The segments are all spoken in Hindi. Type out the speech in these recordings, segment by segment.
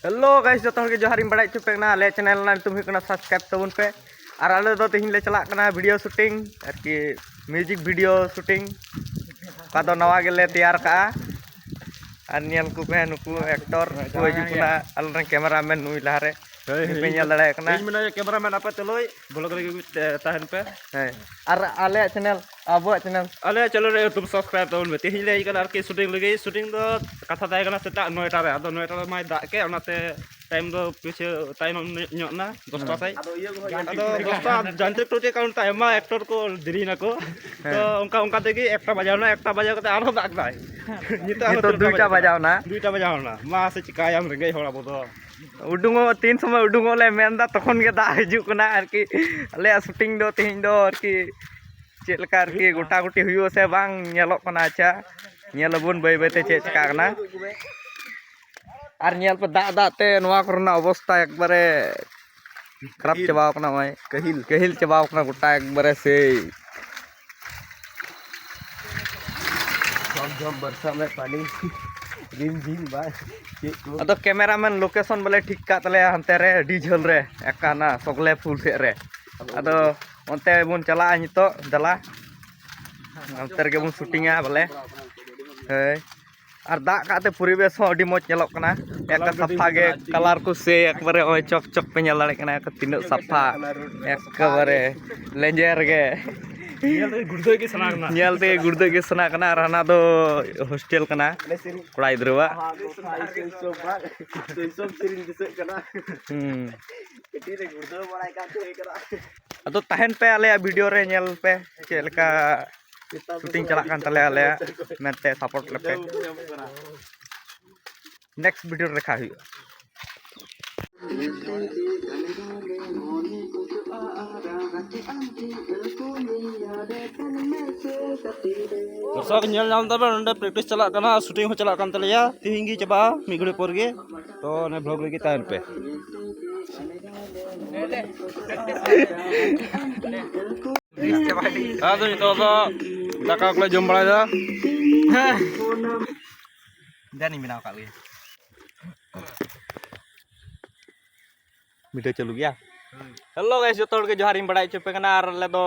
हेलो गाइस जो के जोहार बड़ा चुपेना आले चैनल ना तुम हुई सब्सक्राइब तबन पे और आले दो तेहिं ले चला video shooting आरकी music video shooting का दो नवा गेले तैयार का और नियल को पे नुकु एक्टर को हिजुना आले कैमरामैन नुई लहारे पे नियल दड़े कना ᱤᱧ ᱢᱮᱱᱟ कैमरामैन आपे चलोय ब्लॉग रे ताहन पे और आले चैनल अब चैनल आले चलो रे तुम सब्सक्राइब तबन पे तेहिं ले इकन आरकी शूटिंग दो कथा ताय कना सेटा 9टा रे आदो 9टा रे माय दाग के ओनाते टाइम दो पीछे टाइम ᱧᱚᱜ ना 10टा साई आदो 10टा जांत्रिक टोचे काउंट तायमा एक्टर को देरी ना को तो उनका तेगी 1टा बजावना 1टा बजाव कते आरो दाग दाय नितो 2टा बजावना मा से चिकायाम रेंगे होड़ा बोदो उडुंगो 3 समय उडुंगो ले मेनदा तखन गे दा हिजुक कना आरकी आले शूटिंग दो तेहिं दो आरकी चेलका आरकी गोटा गोटी हुयो से बांग नेलो कना अच्छा नेलबोन बाय बायते चे चका कना और नेल पे दा ते नवा करना अवस्था एकबारे खराब चबाव कना ओय कहिल चबाव कना गोटा एकबारे से झम बरसा में पानी रिम बाय अदो कैमरामैन लोकेशन बोले ठीक का तले हंते रे डीजल रे एकाना सगले फुल से रे अदो ओनते बुन चला नितो दला अंतर के बुन शूटिंगा बोले हे और दा काते परिवेश हो अडी मोच नेलक कना एक सफा गे कलर को से एकबारे ओय चक चक पे नेल दाड़े कना तिनो सफा एकबारे लेंजर गे नेलते गुड़दो के सना कना राना दो हॉस्टल कना कोड़ा इधरवा अदो ताहन पे आले वीडियो रे नेल पे चेलका शूटिंग चला कान तले आले मेते सपोर्ट लेपे नेक्स्ट वीडियो रेखा हुई दर्शक नेल नाम तबे नंदे प्रैक्टिस चला कना शूटिंग हो चला कान तलेया तिहिंगी चबा मिगड़े पर गे तो ने ब्लॉग रे ताहन पे आदो तो दाका को जम बड़ा जा जानी बिना का लिए वीडियो चलू गया हेलो गाइस जो के जोहार बड़ा चुपे कना और ले दो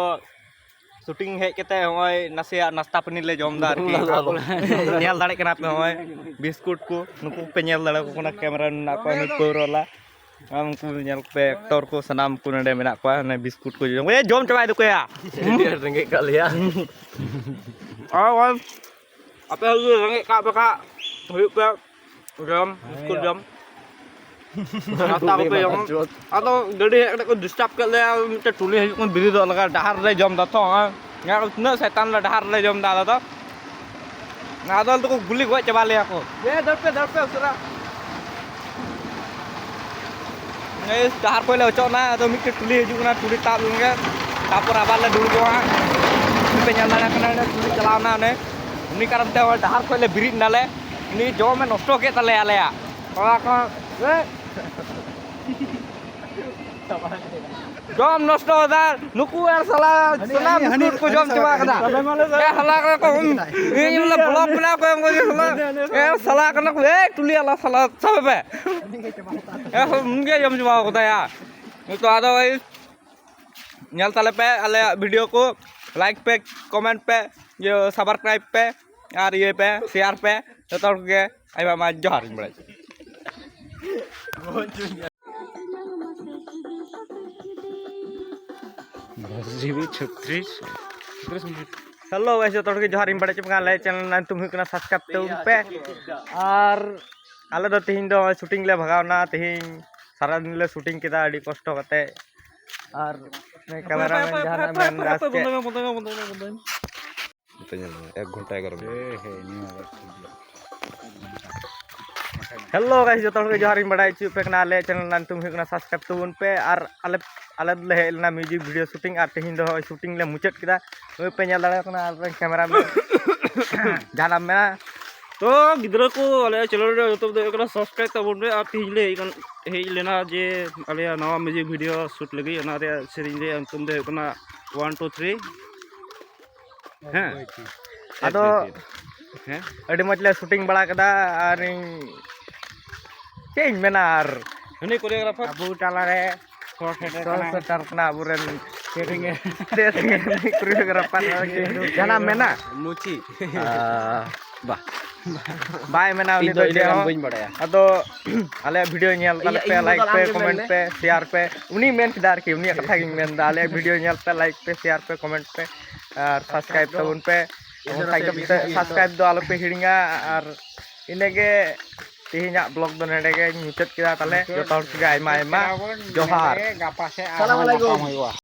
शूटिंग हेज केते होय नसिया नाश्ता पानी ले जम दा नेल दाड़े कना पे होय बिस्कुट को नुकु पे नेल दाड़े को कना कैमरा ना को कोरोला हम को नेल पे एक्टर को सनाम को नडे मेना को ने बिस्कुट को जम चबाय दो या रेंगे का लिया और आपे रेंगे का बका हुई पे जम बिस्कुट जम नाश्ता को पे जम आदो गडी को डिस्टर्ब कर ले मिटे टुली हिजुक बिरी दो लगा डहार रे जम दा तो या न शैतान ला डहार रे जम दा तो आदो तो गुली गो चबा ले को ए धर पे उसरा ए डहार को ले ओचो ना तो मिटे टुली हिजुक ना टुली ताप लंगे तापर आबार ले दुड़ गोआ पे nyala कना टुली चलावना ने उनी कारण ते डहार को ले बिरी नाले नी जो में नष्ट के तले आलेया ओला को ए जम नष्ट होदा नुकु यार साला सलाम बिस्कुट को जम चबा कदा ए हला को ए मतलब ब्लॉग बना को ए साला कना को ए टुली आला साला सब पे ए मुंगे जम चबा कोदा या तो आदो भाई नेल तले पे आले वीडियो को लाइक पे कमेंट पे ये सब्सक्राइब पे और ये पे शेयर पे तो के आइबा मा जोहार बड़ा हेलो वैसे तो के जोहार बड़ा चुका ले चैनल ना तुम हुई सब्सक्राइब तो पे और आले दो तिहिं दो शूटिंग ले भगावना तिहिं सारा दिन ले शूटिंग केदा अड़ी कष्ट कते और कैमरामैन जहां में रात के 1 घंटा 11 हेलो गाइस जो के जोहार बड़ा चुपे कना ले चैनल ना तुम हुई सब्सक्राइब तबन पे और आले ले हेलना म्यूजिक वीडियो शूटिंग और तिहिं दो शूटिंग ले मुचाद केदा ओय पे नेल दाड़ा कना कैमरामैन जहां में तो गिद्रा को आले चलो रे यूट्यूब दे एकरा सब्सक्राइब तबन रे आ तिहिं ले हे लेना जे आले नवा म्यूजिक वीडियो शूट लगी ना रे सेरिंग रे अंतम दे कना 1 2 3 हैं अदो अड़ी मजले शूटिंग बड़ा कदा और ᱪᱮᱫ ᱤᱧ ᱢᱮᱱᱟ ᱟᱨ ᱩᱱᱤ ᱠᱳরিওগ্রাফার ᱟᱵᱚ ᱛᱟᱞᱟᱨᱮ ᱥᱚᱴ ᱥᱮᱴᱟᱨ ᱠᱟᱱᱟ ᱟᱵᱚᱨᱮᱱ ᱥᱮᱨᱮᱧ ᱠᱳরিওᱜᱨᱟᱯᱷᱟᱨ ᱡᱟᱦᱟᱱᱟᱜ ᱢᱮᱱᱟ মুচি বাহ বাই মেনা উনি তো যে বইন বাড়ায়া আদো আলে ভিডিও ᱧᱮᱞ তালে পে লাইক পে কমেন্ট পে শেয়ার পে উনি মেন কিদার কি উনি কথা গিং মেন দা আলে ভিডিও ᱧᱮল পে লাইক পে শেয়ার পে কমেন্ট পে আর সাবস্ক্রাইব তাবুন পে সাবস্ক্রাইব ᱫᱚ ᱟᱞᱚ ᱯᱮ ᱦᱤᱲᱤᱧᱟ ᱟᱨ ᱤᱱᱟᱹᱜᱮ ᱛᱮᱦᱮᱧᱟᱜ ᱵᱞᱚᱜ ᱫᱚ ᱱᱮᱰᱮ ᱜᱮ ᱢᱩᱪᱟᱹᱫ ᱠᱮᱫᱟ ᱛᱟᱦᱞᱮ ᱡᱚᱛᱚ ᱦᱚᱲ ᱜᱮ ᱟᱭᱢᱟ ᱟᱭᱢᱟ ᱡᱚᱦᱟᱨ ᱜᱟᱯᱟ ᱥᱮ ᱥᱟᱞᱟᱢ ᱟᱞᱟᱭᱠᱩᱢ ᱦᱩᱭᱩᱜᱼᱟ